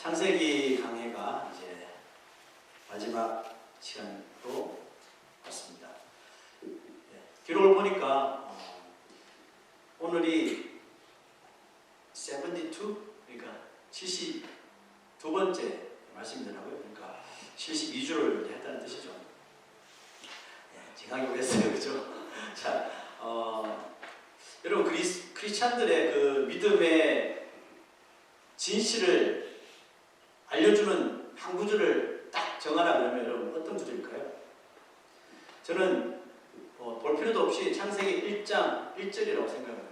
창세기 강해가 이제 마지막 시간으로 왔습니다. 기록을 보니까 오늘이 72, 그러니까 72번째 말씀이더라고요. 그러니까 72주를 했다는 뜻이죠. 지각이 오랬어요, 그죠? 자, 여러분 크리스찬들의 그 믿음의 진실을 알려주는 한 구절을 딱 정하라 그러면 여러분 어떤 구절일까요? 저는 볼 필요도 없이 창세기 1장 1절이라고 생각합니다.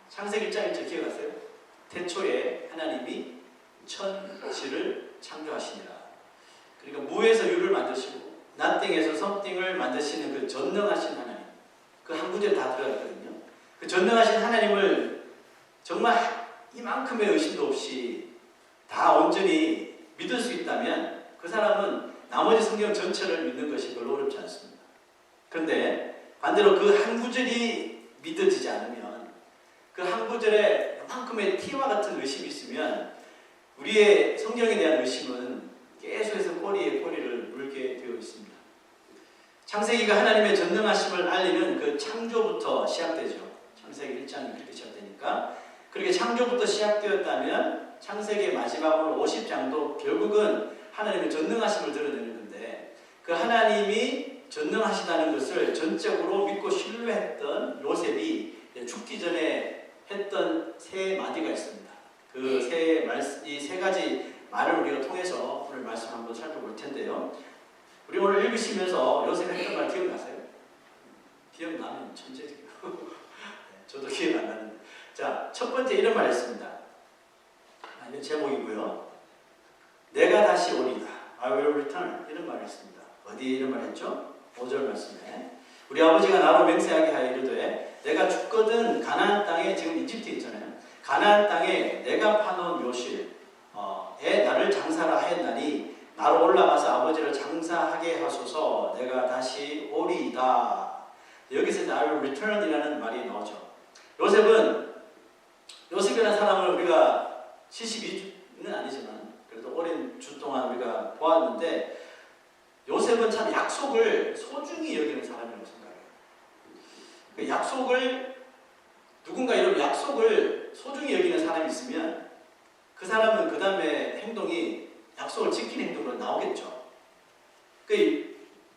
창세기 1장 1절 기억하세요? 태초에 하나님이 천지를 창조하시니라. 그러니까 무에서 유를 만드시고 nothing에서 something을 만드시는 그 전능하신 하나님, 그 한 구절에 다 들어갔거든요. 그 전능하신 하나님을 정말 이만큼의 의심도 없이 다 온전히 믿을 수 있다면 그 사람은 나머지 성경 전체를 믿는 것이 별로 어렵지 않습니다. 그런데 반대로 그 한 구절이 믿어지지 않으면, 그 한 구절에 이만큼의 티와 같은 의심이 있으면 우리의 성경에 대한 의심은 계속해서 꼬리에 꼬리를 물게 되어 있습니다. 창세기가 하나님의 전능하심을 알리는 그 창조부터 시작되죠. 창세기 1장이 그렇게 시작되니까, 그렇게 창조부터 시작되었다면 창세기의 마지막으로 50장도 결국은 하나님의 전능하심을 드러내는 건데, 그 하나님이 전능하시다는 것을 전적으로 믿고 신뢰했던 요셉이 죽기 전에 했던 세 마디가 있습니다. 이 세 가지 말을 우리가 통해서 오늘 말씀 한번 살펴볼 텐데요. 우리 오늘 읽으시면서 요셉이 했던 말 기억나세요? 기억나면 천재지요. 저도 기억 안 나는데. 자, 첫 번째 이런 말 했습니다. 이건 제목이고요. 내가 다시 오리다. I will return. 이런 말을 했습니다. 어디에 이런 말 했죠? 5절 말씀에. 우리 아버지가 나로 맹세하게 하여 이르되 내가 죽거든 가나안 땅에, 지금 이집트에 있잖아요. 가나안 땅에 내가 파놓은 묘실에 나를 장사라 하였나니 나로 올라가서 아버지를 장사하게 하소서. 내가 다시 오리이다. 여기서 I will return이라는 말이 나오죠. 요셉이라는 사람을 우리가 72주는 아니지만 그래도 오랜 주 동안 우리가 보았는데, 요셉은 참 약속을 소중히 여기는 사람이라고 생각해요. 누군가 이런 약속을 소중히 여기는 사람이 있으면 그 사람은 그 다음에 행동이 약속을 지키는 행동으로 나오겠죠.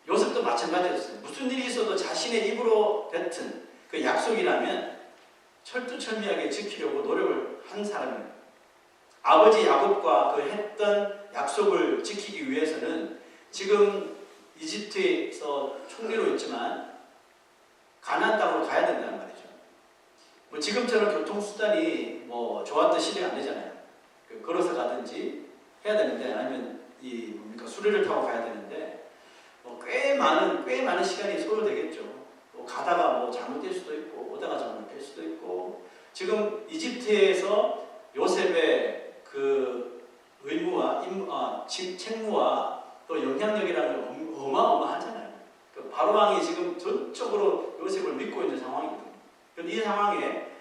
요셉도 마찬가지였어요. 무슨 일이 있어도 자신의 입으로 뱉은 그 약속이라면 철두철미하게 지키려고 노력을 한 사람입니다. 아버지 야곱과 그 했던 약속을 지키기 위해서는 지금 이집트에서 총리로 있지만 가나안 땅으로 가야 된다는 말이죠. 지금처럼 교통수단이 좋았던 시대가 아니잖아요. 걸어서 가든지 해야 되는데, 아니면 수레를 타고 가야 되는데 꽤 많은 시간이 소요되겠죠. 가다가 잘못될 수도 있고 오다가 잘못될 수도 있고. 지금 이집트에서 요셉의 그 의무와 책무와 또 영향력이라는 게 어마어마하잖아요. 바로 왕이 지금 전적으로 요셉을 믿고 있는 상황이거든요. 그런데 이 상황에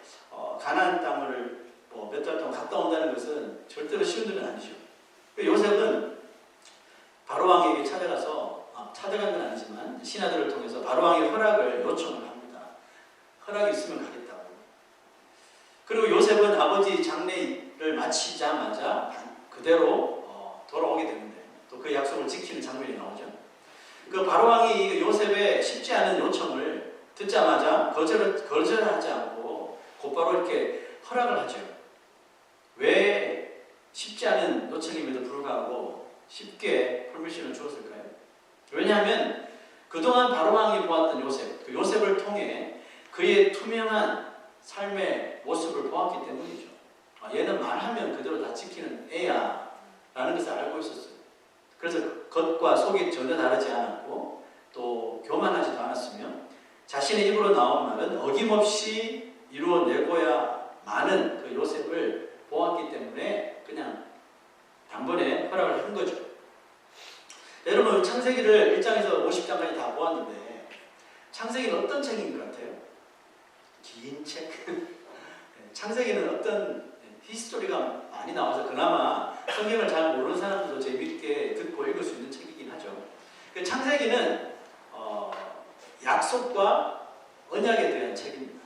가나안 땅을 몇 달 동안 갔다 온다는 것은 절대로 쉬운 일은 아니죠. 요셉은 바로 왕에게 찾아간 건 아니지만 신하들을 통해서 바로 왕의 허락을 요청을 합니다. 허락이 있으면 가겠다고. 그리고 요셉은 아버지 장례를 마치자마자 그대로 돌아오게 되는데, 또 그 약속을 지키는 장면이 나오죠. 그 바로 왕이 요셉의 쉽지 않은 요청을 듣자마자 거절하지 않고 곧바로 이렇게 허락을 하죠. 왜 쉽지 않은 요청임에도 불구하고 쉽게 퍼미션을 주었을까요? 왜냐하면 그동안 바로 왕이 보았던 요셉, 그 요셉을 통해 그의 투명한 삶의 모습을 보았기 때문이죠. 얘는 말하면 그대로 다 지키는 애야 라는 것을 알고 있었어요. 그래서 겉과 속이 전혀 다르지 않았고 또 교만하지도 않았으며, 자신의 입으로 나온 말은 어김없이 이루어내고야 많은 그 요셉을 보았기 때문에 그냥 단번에 허락을 한 거죠. 여러분, 창세기를 1장에서 50장까지 다 보았는데 창세기는 어떤 책인 것 같아요? 긴 책. 창세기는 어떤 히스토리가 많이 나와서 그나마 성경을 잘 모르는 사람들도 재밌게 듣고 읽을 수 있는 책이긴 하죠. 그 창세기는 약속과 언약에 대한 책입니다.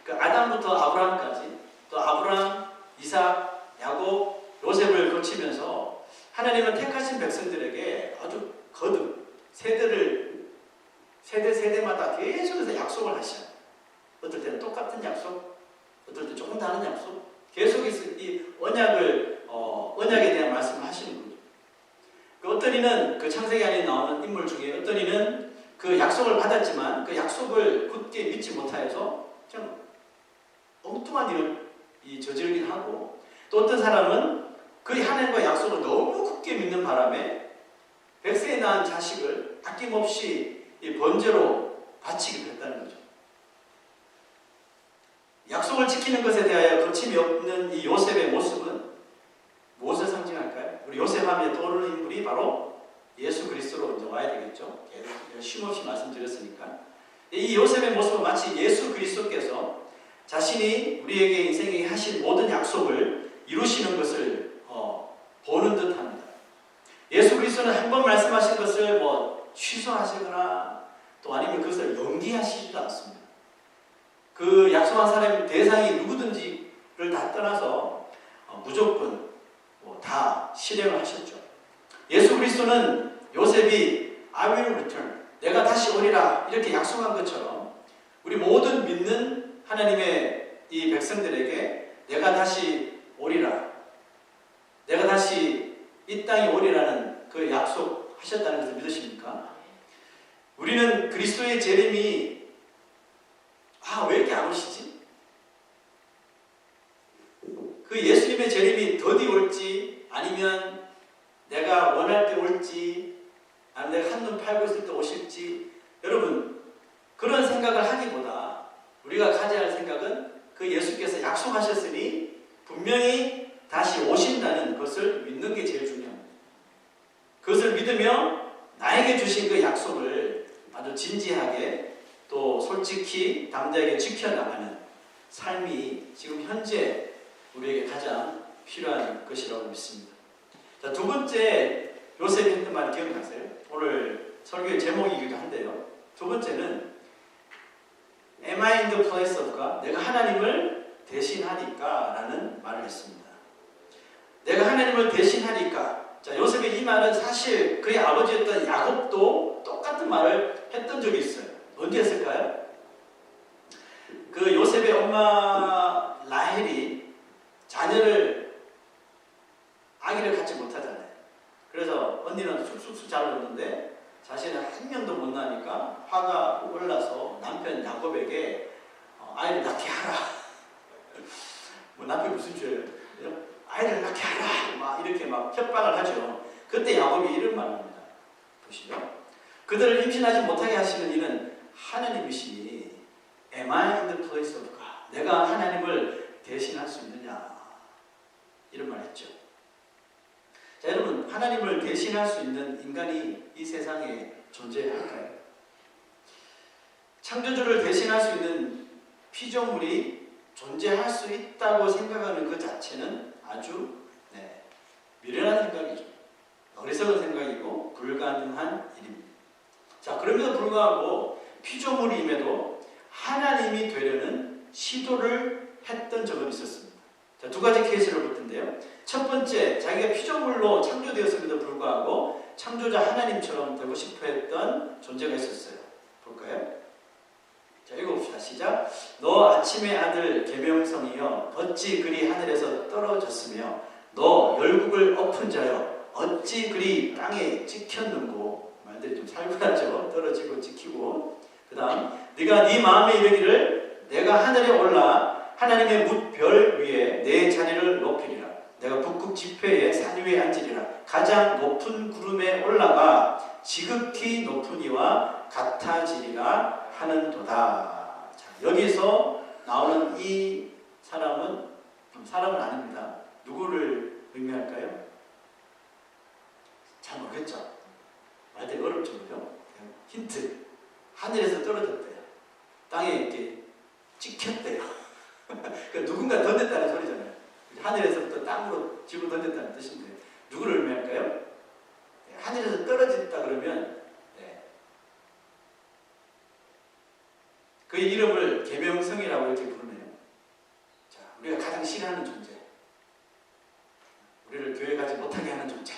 그 아담부터 아브라함까지, 또 아브라함, 이삭, 야곱, 요셉을 거치면서 하나님은 택하신 백성들에게 아주 거듭 세대마다 계속해서 약속을 하셔요. 어떨 때는 똑같은 약속, 어떨 때 조금 다른 약속, 계속해서 이 언약에 대한 말씀을 하시는 거죠. 그 어떤 이는 그 창세기 안에 나오는 인물 중에 어떤 이는 그 약속을 받았지만 그 약속을 굳게 믿지 못하여서 그냥 엉뚱한 일을 저지르긴 하고, 또 어떤 사람은 그 하나님과 약속을 너무 굳게 믿는 바람에 백세에 낳은 자식을 아낌없이 번제로 바치기도 했다는 거죠. 약속을 지키는 것에 대하여 거침이 없는 이 요셉의 모습은 무엇을 상징할까요? 우리 요셉 하면 떠오르는 인물이 바로 예수 그리스도로 이제 와야 되겠죠. 쉼없이 말씀드렸으니까. 이 요셉의 모습은 마치 예수 그리스도께서 자신이 우리에게 인생에 하신 모든 약속을 이루시는 것을 보는 듯합니다. 예수 그리스도는 한 번 말씀하신 것을 취소하시거나 또 아니면 그것을 연기하시지도 않습니다. 그 약속한 사람의 대상이 누구든지를 다 떠나서 무조건 다 실행을 하셨죠. 예수 그리스도는 요셉이 I will return, 내가 다시 오리라 이렇게 약속한 것처럼 우리 모든 믿는 하나님의 이 백성들에게 내가 다시 오리라, 내가 다시 이 땅에 오리라는 그 약속하셨다는 것을 믿으십니까? 우리는 그리스도의 재림이 왜 이렇게 안 오시지? 그 예수님의 재림이 더디 올지 아니면 내가 원할 때 올지 아니면 내가 한눈 팔고 있을 때 오실지, 여러분 그런 생각을 하기보다 우리가 가져야 할 생각은 그 예수께서 약속하셨으니 분명히 다시 오신다는 것을 믿는 게 제일 중요합니다. 그것을 믿으며 나에게 주신 그 약속을 아주 진지하게 또 솔직히 담대하게 지켜나가는 삶이 지금 현재 우리에게 가장 필요한 것이라고 믿습니다. 자, 두 번째 요셉이 했던 말 기억나세요? 오늘 설교의 제목이기도 한데요. 두 번째는 Am I in the place of God? 내가 하나님을 대신하니까 라는 말을 했습니다. 내가 하나님을 대신하니까. 자, 요셉의 이 말은 사실 그의 아버지였던 야곱도 똑같은 말을 했던 적이 있어요. 언제 했을까요? 그 요셉의 엄마 라헬이 아기를 갖지 못하잖아요. 그래서 언니는 쑥쑥쑥 자랐는데 자신은 한 명도 못 낳으니까 화가 올라서 남편 야곱에게 아이를 낳게 하라. 남편이 무슨 죄예요? 아이를 낳게 하라. 이렇게 협박을 하죠. 그때 야곱이 이런 말을 합니다. 보시죠. 그들을 임신하지 못하게 하시는 이는 하나님이시니 Am I in the place of God? 내가 하나님을 대신할 수 있느냐? 이런 말 했죠. 자, 여러분, 하나님을 대신할 수 있는 인간이 이 세상에 존재할까요? 창조주를 대신할 수 있는 피조물이 존재할 수 있다고 생각하는 그 자체는 아주 미련한 생각이죠. 어리석은 생각이고 불가능한 일입니다. 자, 그럼에도 불구하고 피조물임에도 하나님이 되려는 시도를 했던 적은 있었습니다. 자, 두 가지 케이스를 볼 텐데요. 첫 번째, 자기가 피조물로 창조되었음에도 불구하고 창조자 하나님처럼 되고 싶어 했던 존재가 있었어요. 볼까요? 자, 읽어봅시다. 시작. 너 아침의 아들 계명성이여 어찌 그리 하늘에서 떨어졌으며 너 열국을 엎은 자여 어찌 그리 땅에 찍혔는고. 말들이 좀 살벌하죠. 떨어지고 찍히고. 그 다음, 네가 네 마음에 이르기를 내가 하늘에 올라 하나님의 뭇별 위에 내 자리를 높이리라. 내가 북극 지폐의 산 위에 앉으리라. 가장 높은 구름에 올라가 지극히 높은 이와 같아지리라 하는도다. 자, 여기서 나오는 이 사람은 아닙니다. 누구를 의미할까요? 잘 모르겠죠? 말 되게 어렵죠, 그죠? 힌트. 하늘에서 떨어졌대요. 땅에 이렇게 찍혔대요. 그러니까 누군가 던졌다는 소리잖아요. 하늘에서부터 땅으로 집어 던졌다는 뜻인데 누구를 의미할까요? 하늘에서 떨어졌다 그러면 그 이름을 계명성이라고 이렇게 부르네요. 자, 우리가 가장 싫어하는 존재, 우리를 교회 가지 못하게 하는 존재,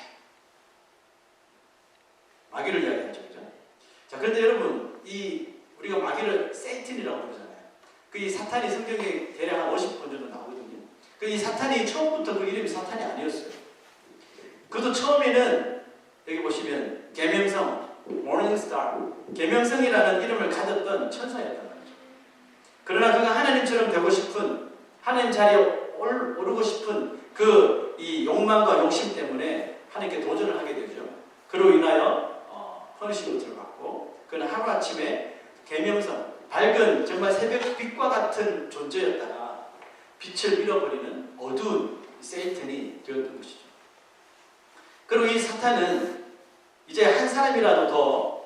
마귀를 이야기하죠, 그죠? 자, 그런데 여러분, 우리가 마귀를 세이튼이라고 부르잖아요. 이 사탄이 성경에 대략 한 50번 정도 나오거든요. 이 사탄이 처음부터 그 이름이 사탄이 아니었어요. 그도 처음에는 여기 보시면 계명성, 모닝스타, 계명성이라는 이름을 가졌던 천사였단 말이죠. 그러나 그가 하나님처럼 되고 싶은, 하나님 자리에 오르고 싶은 이 욕망과 욕심 때문에 하나님께 도전을 하게 되죠. 그로 인하여 퍼니시먼트를 받고, 그는 하루아침에 계명성, 밝은 정말 새벽빛과 같은 존재였다가 빛을 잃어버리는 어두운 세이튼이 되었던 것이죠. 그리고 이 사탄은 이제 한 사람이라도 더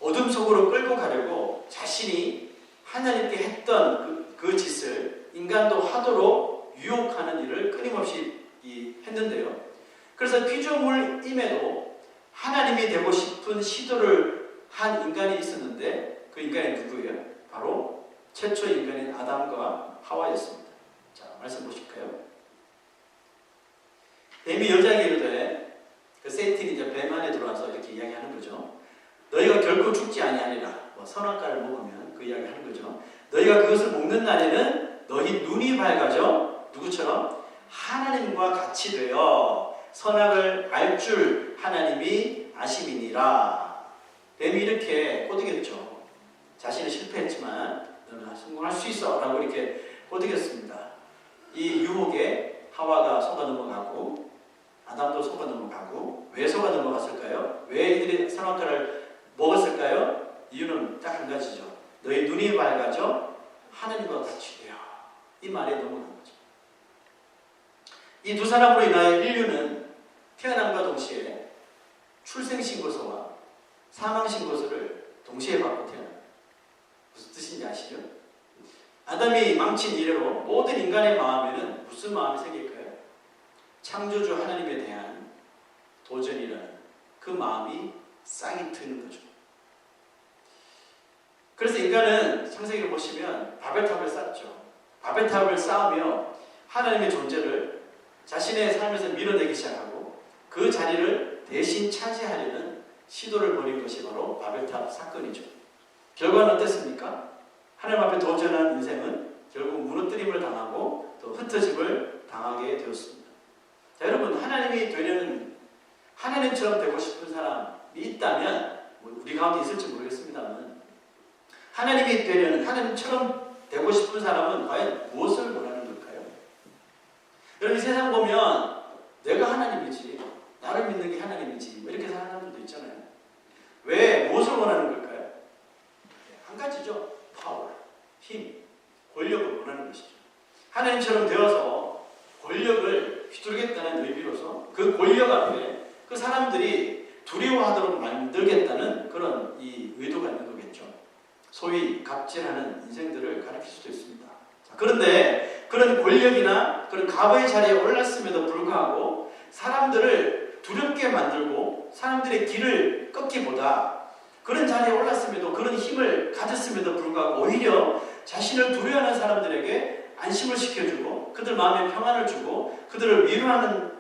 어둠 속으로 끌고 가려고 자신이 하나님께 했던 그 짓을 인간도 하도록 유혹하는 일을 끊임없이 했는데요. 그래서 피조물임에도 하나님이 되고 싶은 시도를 한 인간이 있었는데 그 인간이 누구예요? 바로 최초 인간인 아담과 하와였습니다. 자, 말씀 보실까요? 뱀이 여자에게 이르되, 그 세이튼이 이제 뱀 안에 들어와서 이렇게 이야기하는 거죠. 너희가 결코 죽지 아니하리라. 선악과를 먹으면 그 이야기 하는 거죠. 너희가 그것을 먹는 날에는 너희 눈이 밝아져 누구처럼 하나님과 같이 되어 선악을 알 줄 하나님이 아심이니라. 뱀이 이렇게 꼬드겼죠. 자신은 실패했지만 너는 성공할 수 있어 라고 이렇게 꼬드겼습니다. 이 유혹에 하와가 속아 넘어가고 아담도 속아 넘어가고, 왜 속아 넘어갔을까요? 왜 이들이 선악과를 먹었을까요? 이유는 딱 한 가지죠. 너희 눈이 밝아져 하나님과 같이 되어. 이 말에 넘어간 거죠. 이 두 사람으로 인하여 인류는 태어남과 동시에 출생신고서와 사망신고서를 동시에 받고 태어납니다. 무슨 뜻인지 아시죠? 아담이 망친 이래로 모든 인간의 마음에는 무슨 마음이 생길까요? 창조주 하나님에 대한 도전이라는 그 마음이 싹이 트는 거죠. 그래서 인간은 창세기를 보시면 바벨탑을 쌓죠. 바벨탑을 쌓으며 하나님의 존재를 자신의 삶에서 밀어내기 시작하고 그 자리를 대신 차지하려는 시도를 벌인 것이 바로 바벨탑 사건이죠. 결과는 어땠습니까? 하나님 앞에 도전한 인생은 결국 무너뜨림을 당하고 또 흩어짐을 당하게 되었습니다. 자, 여러분, 하나님이 되려는, 하나님처럼 되고 싶은 사람이 있다면, 우리 가운데 있을지 모르겠습니다만, 하나님이 되려는, 하나님처럼 되고 싶은 사람은 과연 무엇을 원하는 걸까요? 여러분, 이 세상 보면 내가 하나님이지, 나를 믿는 게 하나님이지, 이렇게 사는 사람들도 있잖아요. 왜, 무엇을 원하는 걸까요? 한 가지죠. 파워, 힘, 권력을 원하는 것이죠. 하나님처럼 되어서 권력을 휘두르겠다는 의미로서 그 권력 앞에 그 사람들이 두려워하도록 만들겠다는 그런 이 의도가 있는 거겠죠. 소위 갑질하는 인생들을 가리킬 수도 있습니다. 자, 그런데 그런 권력이나 그런 갑의 자리에 올랐음에도 불구하고 사람들을 두렵게 만들고 사람들의 길을 꺾기보다 그런 자리에 올랐음에도 그런 힘을 가졌음에도 불구하고 오히려 자신을 두려워하는 사람들에게 안심을 시켜주고 그들 마음에 평안을 주고 그들을 위로하는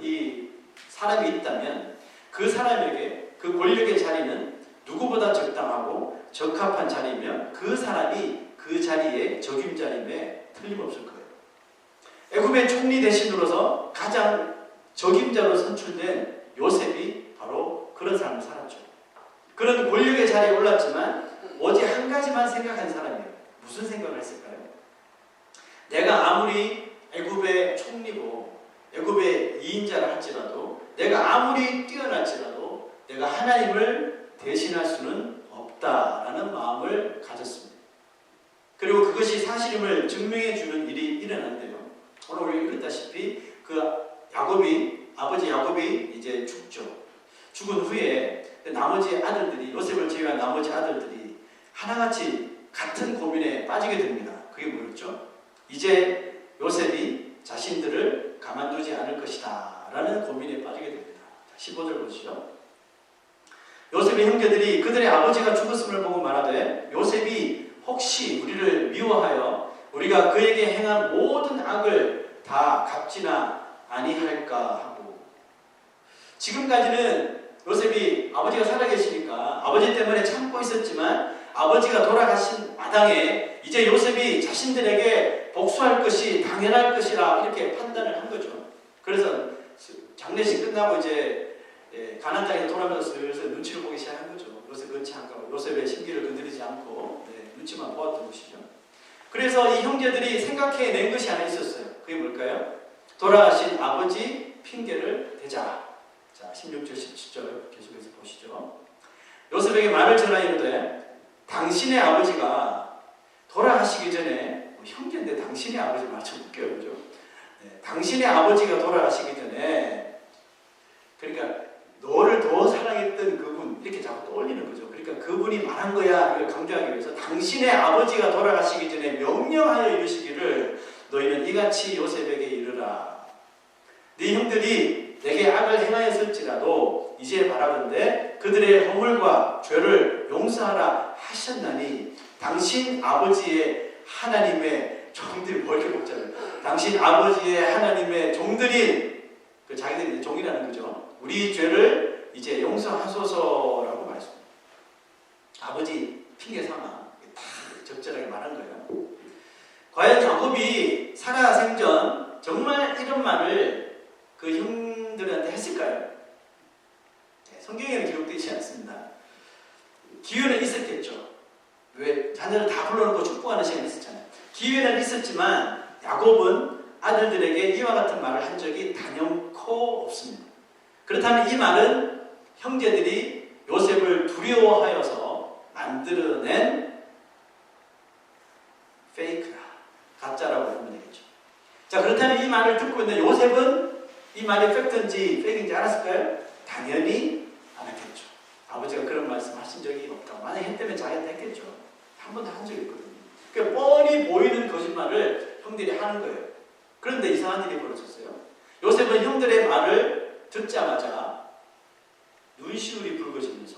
이 사람이 있다면 그 사람에게 그 권력의 자리는 누구보다 적당하고 적합한 자리이며 그 사람이 그 자리에 적임자임에 틀림없을 거예요. 애굽의 총리 대신으로서 가장 적임자로 선출된 요셉이 바로 그런 삶을 살았죠. 그런 권력의 자리에 올랐지만 오직 한 가지만 생각한 사람이에요. 무슨 생각을 했을까요? 내가 아무리 애굽의 총리고 애굽의 2인자라 할지라도 내가 아무리 뛰어날지라도 내가 하나님을 대신할 수는 없다라는 마음을 가졌습니다. 그리고 그것이 사실임을 증명해 주는 일이 일어난대요. 오늘 우리 읽었다시피 아버지 야곱이 이제 죽죠. 죽은 후에 나머지 아들들이, 요셉을 제외한 나머지 아들들이 하나같이 같은 고민에 빠지게 됩니다. 그게 뭐였죠? 이제 요셉이 자신들을 가만두지 않을 것이다 라는 고민에 빠지게 됩니다. 15절 보시죠. 요셉의 형제들이 그들의 아버지가 죽었음을 보고 말하되 요셉이 혹시 우리를 미워하여 우리가 그에게 행한 모든 악을 다 갚지나 아니할까 하고, 지금까지는 요셉이 아버지가 살아계시니까 아버지 때문에 참고 있었지만 아버지가 돌아가신 마당에 이제 요셉이 자신들에게 복수할 것이 당연할 것이라 이렇게 판단을 한 거죠. 그래서 장례식 끝나고 이제 가나안 땅에 돌아가면서 슬슬 눈치를 보기 시작한 거죠. 요셉 눈치 안 가고 요셉의 심기를 건드리지 않고 눈치만 보았던 것이죠. 그래서 이 형제들이 생각해낸 것이 하나 있었어요. 그게 뭘까요? 돌아가신 아버지 핑계를 대자. 자, 16절, 17절 계속해서 보시죠. 요셉에게 말을 전하이르되 당신의 아버지가 돌아가시기 전에, 형제인데 당신의 아버지 말 참 웃겨요, 그죠? 당신의 아버지가 돌아가시기 전에, 그러니까 너를 더 사랑했던 그분, 이렇게 자꾸 떠올리는 거죠. 그러니까 그분이 말한 거야, 이걸 강조하기 위해서 당신의 아버지가 돌아가시기 전에 명령하여 이르시기를 너희는 이같이 요셉에게 이르라. 네 형들이 내게 악을 행하였을지라도 이제 바라건대 그들의 허물과 죄를 용서하라 하셨나니 당신 아버지의 하나님의 종들이 뭐 이렇게 복잡해요. 당신 아버지의 하나님의 종들인, 그 자기들이 종이라는 거죠. 우리 죄를 이제 용서하소서라고 말했습니다. 아버지 핑계 삼아 다 적절하게 말한 거예요. 과연 야곱이 살아 생전 정말 이런 말을 그 형들한테 했을까요? 성경에는 기록되지 않습니다. 기회는 있었겠죠. 왜? 자녀를 다 불러놓고 축복하는 시간이 있었잖아요. 기회는 있었지만 야곱은 아들들에게 이와 같은 말을 한 적이 단연코 없습니다. 그렇다면 이 말은 형제들이 요셉을 두려워하여서 만들어낸 페이크다, 가짜라고 보면 되겠죠. 자, 그렇다면 이 말을 듣고 있는 요셉은 이 말이 팩트인지 페이크인지 알았을까요? 당연히 알았겠죠. 아버지가 그런 말씀 하신 적이 없다고. 만약에 했다면 자기한테 했겠죠. 한 번도 한 적이 없거든요. 그러니까 뻔히 보이는 거짓말을 형들이 하는 거예요. 그런데 이상한 일이 벌어졌어요. 요셉은 형들의 말을 듣자마자 눈시울이 붉어지면서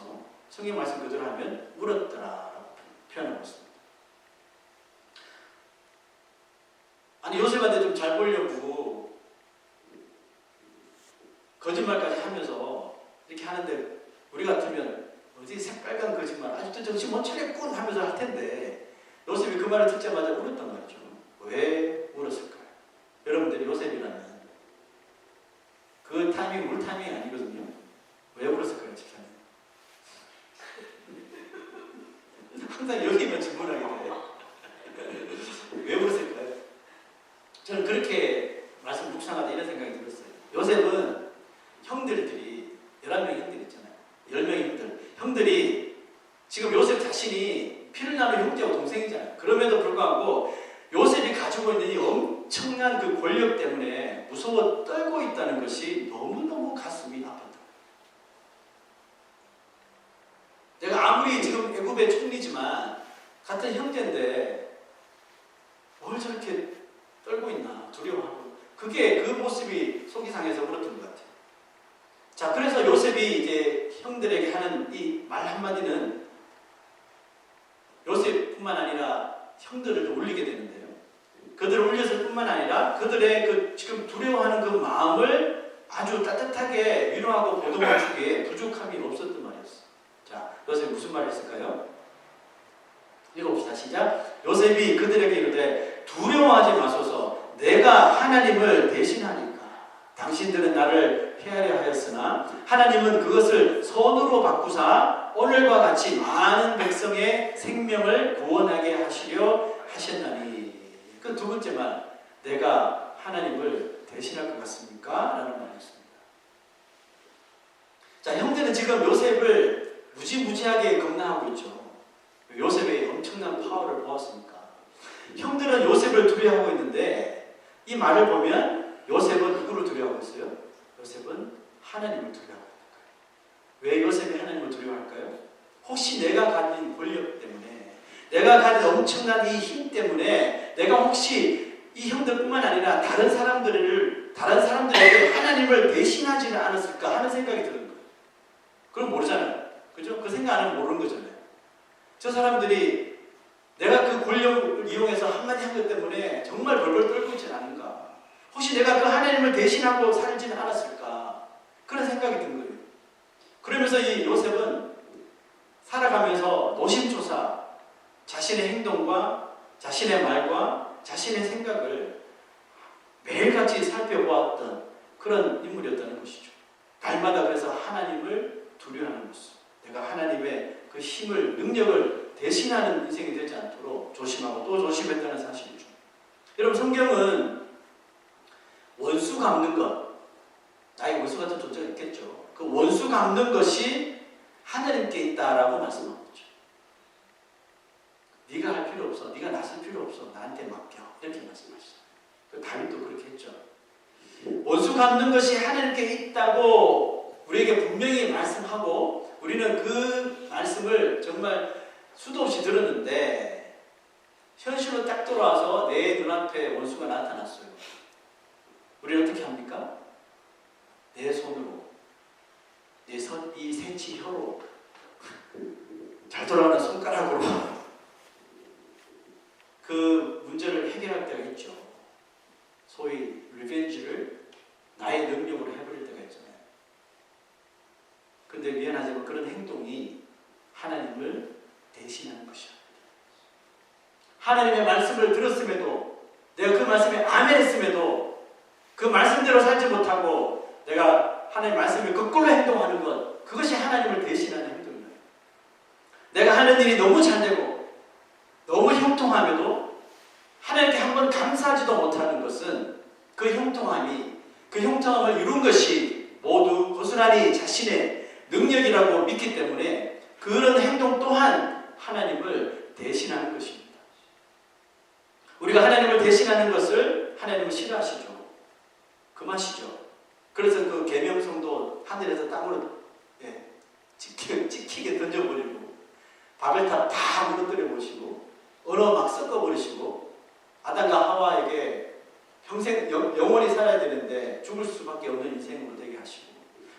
성경 말씀 그대로 하면 울었더라라고 표현하고 있습니다. 아니, 요셉한테 좀 잘 보려고 거짓말까지 하면서 이렇게 하는데 우리 같으면 어디 새빨간 거짓말, 아직도 정신 못 차렸군 하면서 할 텐데 요셉이 그 말을 듣자마자 울었단 말이죠. 왜 울었을까요? 여러분들이 요셉이라면 그 타이밍 울 타이밍이 아니거든요. 왜 울었을까요, 집사님? 항상 여기만 질문하게 돼요. 왜 울었을까요? 저는 그렇게 말씀 묵상하다 이런 생각이 들었어요. 요셉은 형들이 11명의 형들 있잖아요. 10명의 형들이 지금 요셉 자신이 피를 나는 형제와 동생이잖아요. 그럼에도 불구하고 요셉이 가지고 있는 이 엄청난 그 권력 때문에 무서워 떨고 있다는 것이 너무너무 가슴이 아팠다. 내가 아무리 지금 애굽의 총리지만 같은 형제인데 뭘 저렇게 떨고 있나, 두려워하고. 그게 그 모습이 속이 상해서 울었던 것 같아요. 자, 그래서 요셉이 이제 형들에게 하는 이 말 한마디는 요셉뿐만 아니라 형들을 울리게 되는데요. 그들을 울렸을 뿐만 아니라 그들의 그 지금 두려워하는 그 마음을 아주 따뜻하게 위로하고 보듬어주기에 부족함이 없었던 말이었어요. 자, 요셉이 무슨 말을 했을까요? 읽어봅시다. 시작. 요셉이 그들에게 이르되 두려워하지 마소서. 내가 하나님을 대신하니까. 당신들은 나를 피하려 하였으나 하나님은 그것을 선으로 바꾸사 오늘과 같이 많은 백성의 생명을 구원하게 하시려 하셨나니. 그 두 번째 말, 내가 하나님을 대신할 것 같습니까? 라는 말이었습니다. 자, 형제는 지금 요셉을 무지무지하게 겁나하고 있죠. 요셉의 엄청난 파워를 보았으니까. 형들은 요셉을 두려워하고 있는데 이 말을 보면 요셉은 누구를 두려워하고 있어요? 요셉은 하나님을 두려워하고 있는 거예요. 왜 요셉이 하나님을 두려워할까요? 혹시 내가 가진 권력 때문에, 내가 가진 엄청난 이 힘 때문에 내가 혹시 이 형들뿐만 아니라 다른 사람들을 다른 사람들에게 하나님을 대신하지는 않았을까 하는 생각이 드는 거예요. 그럼 모르잖아요. 그죠? 그 생각은 모르는 거잖아요. 저 사람들이 내가 그 권력을 이용해서 한마디 한 것 때문에 정말 벌벌 떨고 있지 않은가? 혹시 내가 그 하나님을 대신하고 살지는 않았을까? 그런 생각이 든 거예요. 그러면서 이 요셉은 살아가면서 노심초사 자신의 행동과 자신의 말과 자신의 생각을 매일같이 살펴보았던 그런 인물이었다는 것이죠. 날마다 그래서 하나님을 두려워하는 모습, 내가 하나님의 그 힘을, 능력을 대신하는 인생이 되지 않도록 조심하고 또 조심했다는 사실이죠. 여러분, 성경은 원수 갚는 것, 나의 원수 같은 존재가 있겠죠. 그 원수 갚는 것이 하나님께 있다라고 말씀하고 있죠. 네가 할 필요 없어, 네가 나설 필요 없어, 나한테 맡겨, 이렇게 말씀하시죠. 다윗도 그렇게 했죠. 원수 갚는 것이 하나님께 있다고 우리에게 분명히 말씀하고 우리는 그 말씀을 정말 수도 없이 들었는데 현실로 딱 돌아와서 내 눈앞에 원수가 나타났어요. 우리는 어떻게 합니까? 내 손으로, 이 새치 혀로, 잘 돌아가는 손가락으로 그 문제를 해결할 때가 있죠. 소위 리벤지를 나의 능력으로 해버릴 때가 있잖아요. 근데 미안하지만 그런 행동이 하나님을 대신하는 것이야. 하나님의 말씀을 들었음에도, 내가 그 말씀에 아멘 했음에도 그 말씀대로 살지 못하고 내가 하나님의 말씀을 거꾸로 행동하는 것, 그것이 하나님을 대신하는 행동이에요. 내가 하는 일이 너무 잘되고 너무 형통하며도 하나님께 한번 감사하지도 못하는 것은 그 형통함을 이룬 것이 모두 고스란히 자신의 능력이라고 믿기 때문에 그런 행동 또한 하나님을 대신하는 것입니다. 우리가 하나님을 대신하는 것을 하나님은 싫어하시죠. 금하시죠. 그래서 그 계명성도 하늘에서 땅으로 찍히게 던져버리고 바벨탑 다 무너뜨려 보시고 언어 막 섞어버리시고 아담과 하와에게 평생 영원히 살아야 되는데 죽을 수밖에 없는 인생으로 되게 하시고,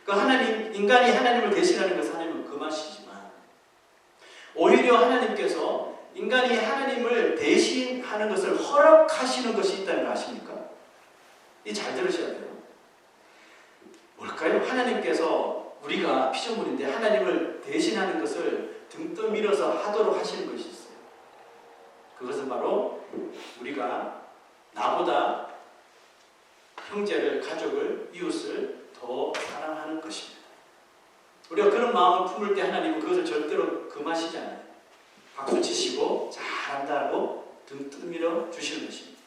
그 인간이 하나님을 대신하는 것은 하나님은 금하시지만 오히려 하나님께서 인간이 하나님을 대신하는 것을 허락하시는 것이 있다는 거 아십니까? 이 잘 들으셔야 돼요. 뭘까요? 하나님께서, 우리가 피조물인데 하나님을 대신하는 것을 등 떠밀어서 하도록 하시는 것이 있어요. 그것은 바로 우리가 나보다 형제를, 가족을, 이웃을 더 사랑하는 것입니다. 우리가 그런 마음을 품을 때 하나님은 그것을 절대로 금하시지 않아요. 박수 치시고 잘한다고 등 떠밀어 주시는 것입니다.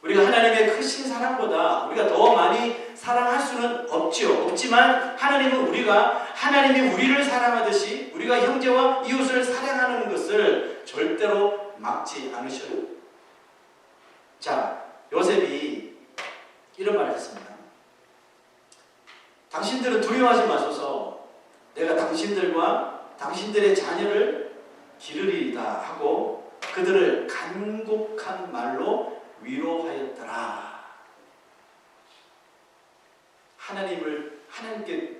우리가 하나님의 크신 사랑보다 우리가 더 많이 사랑할 수는 없지만 하나님은 하나님이 우리를 사랑하듯이 우리가 형제와 이웃을 사랑하는 것을 절대로 막지 않으셔요. 자, 요셉이 이런 말을 했습니다. 당신들은 두려워하지 마소서, 내가 당신들과 당신들의 자녀를 기르리이다 하고 그들을 간곡한 말로 위로하였더라. 하나님께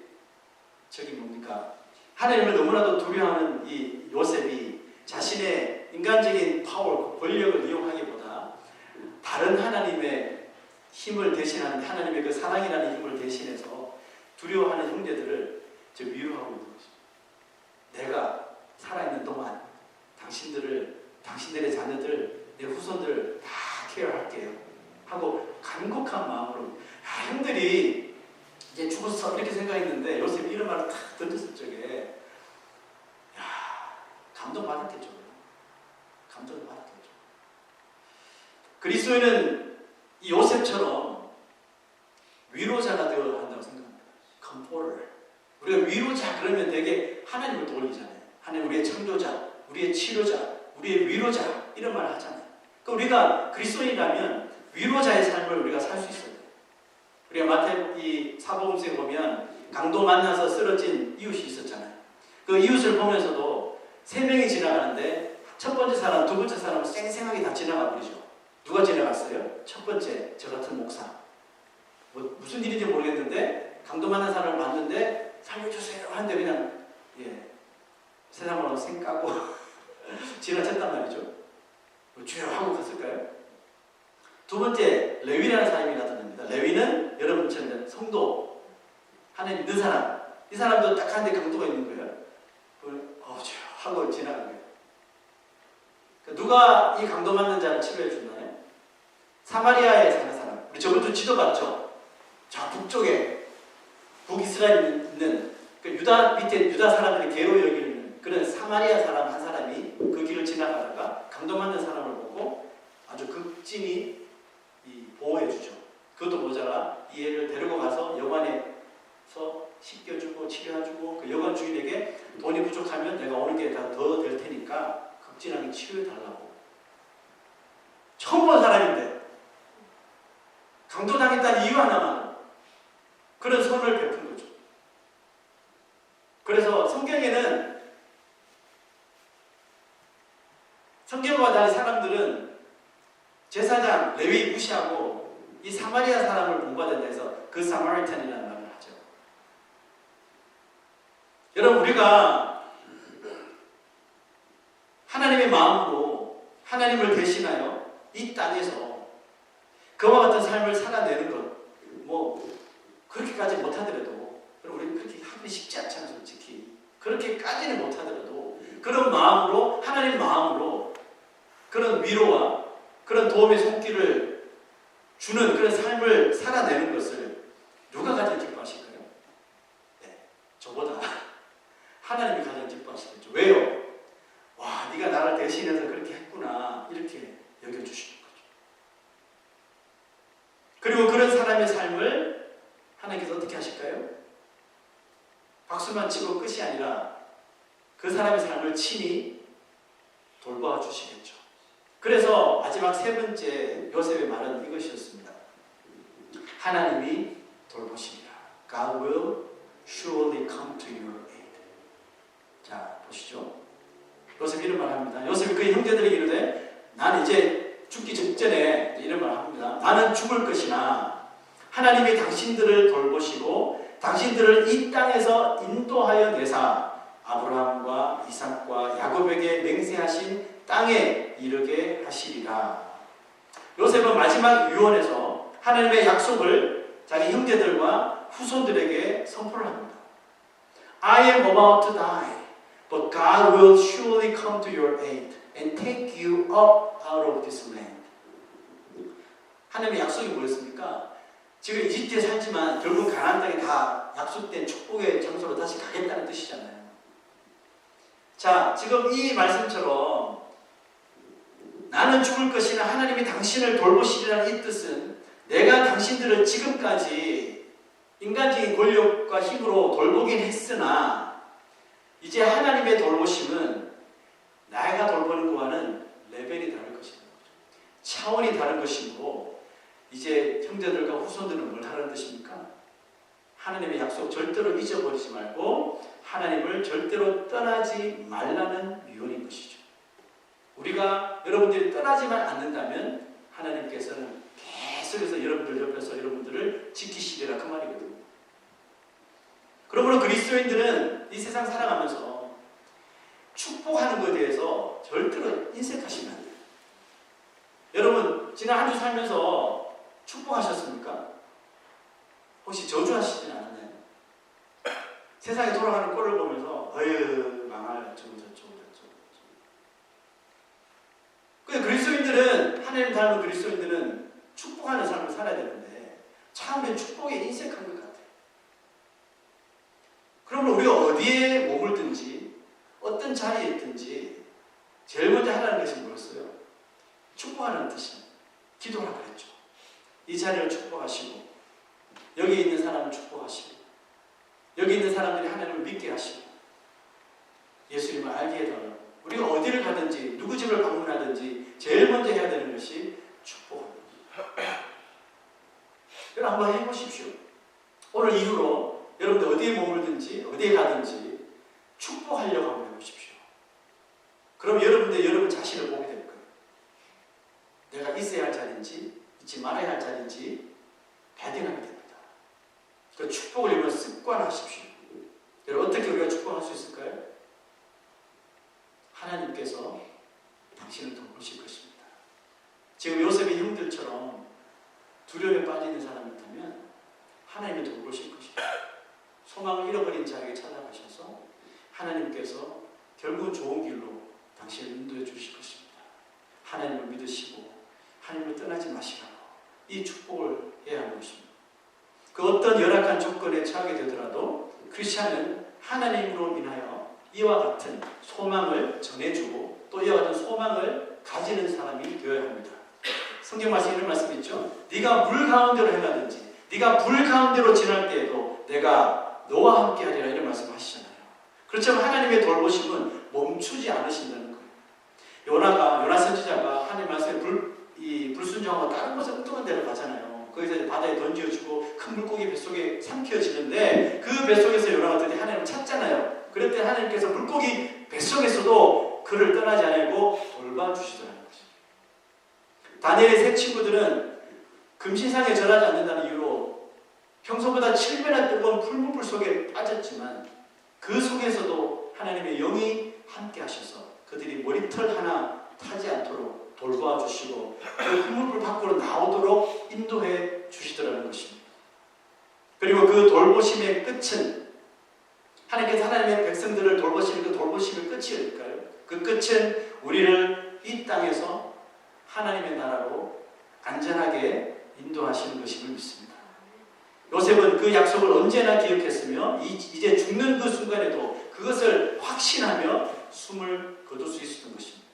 하나님을 너무나도 두려워하는 이 요셉이 자신의 인간적인 파워, 권력을 이용하기보다 다른 하나님의 힘을 대신하는, 하나님의 그 사랑이라는 힘을 대신해서 두려워하는 형제들을 위로하고 있는 것입니다. 내가 살아있는 동안 당신들의 자녀들, 내 후손들 다 케어할게요 하고 간곡한 마음으로, 형들이 이제 죽었어 이렇게 생각했는데 요셉이 이런 말을 탁 던졌을 적에 감동받았겠죠. 그리스도인은 이 요셉처럼 위로자가 되어야 한다고 생각합니다. 컴포를. 우리가 위로자 그러면 되게 하나님을 떠올리잖아요. 하나님, 우리의 창조자, 우리의 치료자, 우리의 위로자, 이런 말을 하잖아요. 그러니까 우리가 그리스도인이라면 위로자의 삶을 우리가 살 수 있어요. 우리가 마태 사복음서에 보면 강도 만나서 쓰러진 이웃이 있었잖아요. 그 이웃을 보면서도 3명이 지나가는데 첫 번째 사람, 두 번째 사람은 쌩쌩하게 다 지나가 버리죠. 누가 지나갔어요? 첫 번째, 저 같은 목사. 무슨 일인지 모르겠는데 강도 만난 사람을 봤는데 살려주세요 하는데 그냥 세상으로 생 까고 지나쳤단 말이죠. 주여 하고 갔을까요? 두 번째, 레위라는 사람이 나타납니다. 레위는 여러분처럼 성도, 하나님 믿는 사람. 이 사람도 딱 한 대 강도가 있는 거예요. 주여 하고 지나간 거예요. 누가 이 강도 맞는 자를 치료해 줬나요? 사마리아에 사는 사람. 우리 저번주 지도 봤죠? 저 북쪽에 북이스라엘에 있는 유다 밑에 유다 사람들이 괴로워 여기는 그런 사마리아 사람 한 사람이 그 길을 지나가다가 강도 맞는 사람을 보고 아주 극진히 보호해 주죠. 그것도 모자라 이 애를 데리고 가서 여관에서 씻겨주고 치료해주고 그 여관 주인에게 돈이 부족하면 내가 오는 게 다 더 될 테니까 극진하게 치료해달라고. 처음 본 사람인데 강도당했다는 이유 하나만 그런 선을 베푼 거죠. 그래서 성경에는 성경과 달리 사람들은 제사장, 레위 무시하고 이 사마리아 사람을 본받아 해서 그 사마리탄이라는 말을 하죠. 여러분 우리가 하나님의 마음으로 하나님을 대신하여 이 땅에서 그와 같은 삶을 살아내는 것 그렇게까지 못하더라도 우리는 그렇게 하기 쉽지 않잖아요. 솔직히 그렇게까지는 못하더라도 그런 마음으로 하나님 마음으로 그런 위로와 그런 도움의 손길을 주는 그런 삶을 살아내는 것을 누가 가장 기뻐하실까요? 저보다 하나님이 가장 기뻐하시겠죠. 왜요? 와, 네가 나를 대신해서 그렇게 했구나 이렇게 여겨주시는 거죠. 그리고 그런 사람의 삶을 하나님께서 어떻게 하실까요? 박수만 치고 끝이 아니라 그 사람의 삶을 친히 돌봐 주시겠죠. 그래서 마지막 세 번째 요셉의 말은 이것이었습니다. 하나님이 돌보시리라. God will surely come to your aid. 자, 보시죠. 요셉이 이런 말 합니다. 요셉이 그의 형제들에게 이르되 나는 이제 죽기 직전에 이런 말 합니다. 나는 죽을 것이나 하나님이 당신들을 돌보시고 당신들을 이 땅에서 인도하여 내사 아브라함과 이삭과 야곱에게 맹세하신 땅에 이르게 하시리라. 요셉은 마지막 유언에서 하나님의 약속을 자기 형제들과 후손들에게 선포를 합니다. I am about to die, but God will surely come to your aid and take you up out of this land. 하나님의 약속이 뭐였습니까? 지금 이집트에 살지만 결국 가나안 땅에 다 약속된 축복의 장소로 다시 가겠다는 뜻이잖아요. 자, 지금 이 말씀처럼 나는 죽을 것이나 하나님이 당신을 돌보시리라는 이 뜻은 내가 당신들을 지금까지 인간적인 권력과 힘으로 돌보긴 했으나 이제 하나님의 돌보심은 내가 돌보는 것과는 레벨이 다를 것이라는 거죠. 차원이 다른 것이고 이제 형제들과 후손들은 뭘 하라는 뜻입니까? 하나님의 약속 절대로 잊어버리지 말고 하나님을 절대로 떠나지 말라는 유언인 것이죠. 우리가 여러분들이 떠나지만 않는다면 하나님께서는 계속해서 여러분들 옆에서 여러분들을 지키시리라 그 말이거든요. 그러므로 그리스도인들은 이 세상 살아가면서 축복하는 것에 대해서 절대로 인색하시면 안 돼요. 여러분 지난 한 주 살면서 축복하셨습니까? 혹시 저주하시진 않았나요? 세상에 돌아가는 꼴을 보면서 어휴 망할 저쩌고. 근데 그리스도인들은 하나님 닮은 그리스도인들은 축복하는 삶을 살아야 되는데 처음엔 축복에 인색한 것 같아요. 그러면 우리가 어디에 머물든지 어떤 자리에 있든지 제일 먼저 하라는 것이 뭐였어요? 축복하는 뜻입니다. 기도하라 그랬죠. 이 자리를 축복하시고 여기 있는 사람을 축복하시고 여기 있는 사람들이 하나님을 믿게 하시고 예수님을 알게 해달라고 우리가 어디를 가든지 누구 집을 방문하든지 제일 먼저 해야 되는 것이 축복합니다. 여러분 한번 해보십시오. 오늘 이후로 여러분들 어디에 머물든지 어디에 가든지 축복하려고 한번 해보십시오. 그럼 여러분 자신을 보게 될 거예요. 내가 있어야 할 자리인지 있지 말아야 할 자리인지 배팅하게 됩니다. 그 축복을 여러분 습관하십시오. 여러분 어떻게 우리가 축복할 수 있을까요? 하나님께서 당신을 돌보실 것입니다. 지금 요셉의 형들처럼 두려움에 빠져 있는 사람이 있다면 하나님이 돌보실 것입니다. 소망을 잃어버린 자에게 찾아가셔서 하나님께서 결국은 좋은 길로 당신을 인도해 주실 것입니다. 하나님을 믿으시고 하나님을 떠나지 마시라고 이 축복을 해야 하는 것입니다. 그 어떤 열악한 조건에 처하게 되더라도 크리스찬은 하나님으로 인하여 이와 같은 소망을 전해주고 또 이와 같은 소망을 가지는 사람이 되어야 합니다. 성경 말씀에 이런 말씀이 있죠. 네가 물 가운데로 행하든지 네가 불 가운데로 지날 때에도 내가 너와 함께 하리라 이런 말씀 하시잖아요. 그렇지만 하나님의 돌보심은 멈추지 않으신다는 거예요. 요나 선지자가 하나님 말씀에 불순종하고 다른 곳에 엉뚱한 데로 가잖아요. 거기서 바다에 던져주고 큰 물고기 뱃속에 삼켜지는데 그 뱃속에서 요나가 드디어 하나님을 찾잖아요. 그럴 때 하나님께서 물고기 뱃속에서도 그를 떠나지 않고 돌봐주시더라는 거죠. 다니엘의 세 친구들은 금신상에 절하지 않는다는 이유로 평소보다 7배나 뜨거운 풀무불 속에 빠졌지만 그 속에서도 하나님의 영이 함께 하셔서 그들이 머리털 하나 타지 않도록 돌보아 주시고 그 풀무불 밖으로 나오도록 인도해 주시더라는 것입니다. 그리고 그 돌보심의 끝은 하나님께서 하나님의 백성들을 돌보시는 그 돌보심의 끝이일까요? 그 끝은 우리를 이 땅에서 하나님의 나라로 안전하게 인도하시는 것임을 믿습니다. 요셉은 그 약속을 언제나 기억했으며 이제 죽는 그 순간에도 그것을 확신하며 숨을 거둘 수 있었던 것입니다.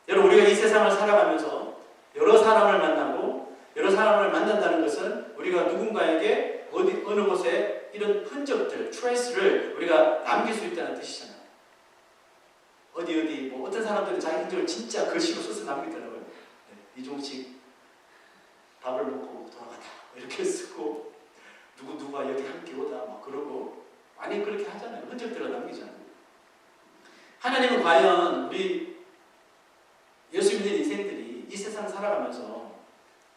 여러분 우리가 이 세상을 살아가면서 여러 사람을 만나고 여러 사람을 만난다는 것은 우리가 누군가에게 어느 곳에 이런 흔적들, 트레이스를 우리가 남길 수 있다는 뜻이잖아요. 어디 어떤 사람들은 자기 흔적을 진짜 글씨로 써서 남기더라고요. 이종식 밥을 먹고 돌아가다 이렇게 쓰고 누가 여기 함께 오다 막 그러고 많이 그렇게 하잖아요. 흔적들을 남기잖아요. 하나님은 과연 우리 예수 믿는 인생들이 이 세상 살아가면서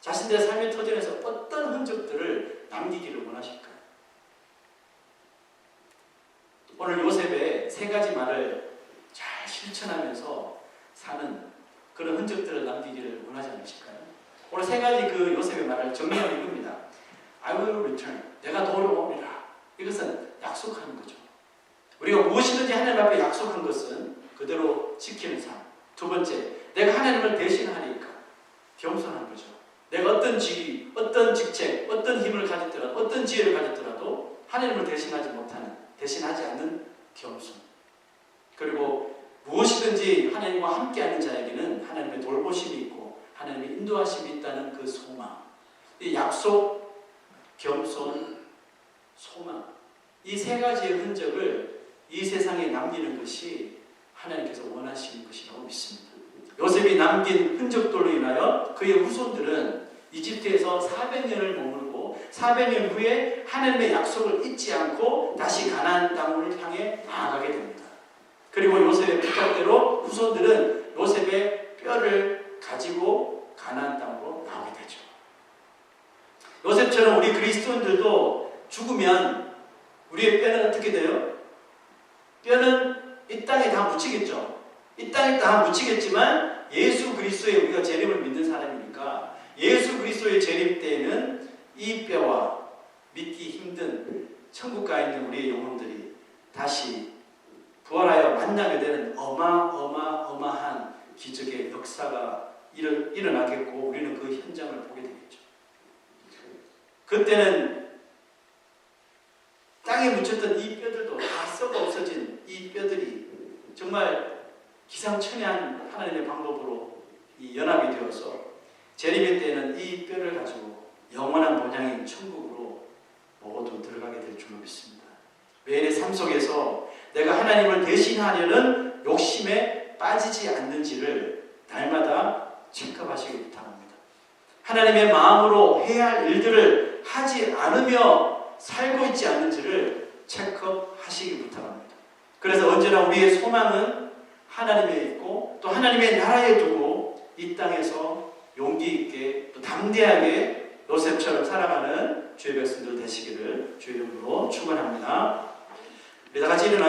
자신들의 삶의 터전에서 어떤 흔적들을 남기기를 원하실까요? 오늘 요셉의 세 가지 말을 잘 실천하면서 사는 그런 흔적들을 남기기를 원하지 않으실까요? 오늘 세 가지 그 요셉의 말을 정리하면 이겁니다. I will return. 내가 돌아오리라. 이것은 약속하는 거죠. 우리가 무엇이든지 하나님 앞에 약속한 것은 그대로 지키는 삶. 두 번째, 내가 하나님을 대신하니까 겸손한 거죠. 내가 어떤 직위, 어떤 직책, 어떤 힘을 가졌더라도, 어떤 지혜를 가졌더라도 하나님을 대신하지 않는 겸손. 그리고 무엇이든지 하나님과 함께하는 자에게는 하나님의 돌보심이 있고 하나님의 인도하심이 있다는 그 소망. 이 약속, 겸손, 소망. 이 세 가지의 흔적을 이 세상에 남기는 것이 하나님께서 원하시는 것이라고 믿습니다. 요셉이 남긴 흔적들로 인하여 그의 후손들은 이집트에서 400년을 머물고 400년 후에 하나님의 약속을 잊지 않고 다시 가나안 땅을 향해 나아가게 됩니다. 그리고 요셉의 부탁대로 후손들은 요셉의 뼈를 가지고 가나안 땅으로 나오게 되죠. 요셉처럼 우리 그리스도인들도 죽으면 우리의 뼈는 어떻게 돼요? 뼈는 이 땅에 다 묻히겠죠. 이 땅에 다 묻히겠지만 예수 그리스도에 우리가 재림을 믿는 사람이니까 예수 그리스도의 재림 때에는 이 뼈와 믿기 힘든 천국 가 있는 우리의 영혼들이 다시 부활하여 만나게 되는 어마어마한 기적의 역사가 일어나겠고 우리는 그 현장을 보게 되겠죠. 그때는 땅에 묻혔던 이 뼈들도 다 썩어 없어진 이 뼈들이 정말 기상천외한 하나님의 방법으로 이 연합이 되어서 재림의 때에는 이 뼈를 가지고 영원한 본향인 천국으로 모두 들어가게 될 줄로 믿습니다. 매일의 삶 속에서 내가 하나님을 대신하려는 욕심에 빠지지 않는지를 날마다 체크하시기 부탁합니다. 하나님의 마음으로 해야 할 일들을 하지 않으며 살고 있지 않는지를 체크하시기 부탁합니다. 그래서 언제나 우리의 소망은 하나님에 있고 또 하나님의 나라에 두고 이 땅에서 용기 있게 또 담대하게 요셉처럼 살아가는 주의 백성들 되시기를 주의 이름으로 축원합니다. 우리 다 같이 일어나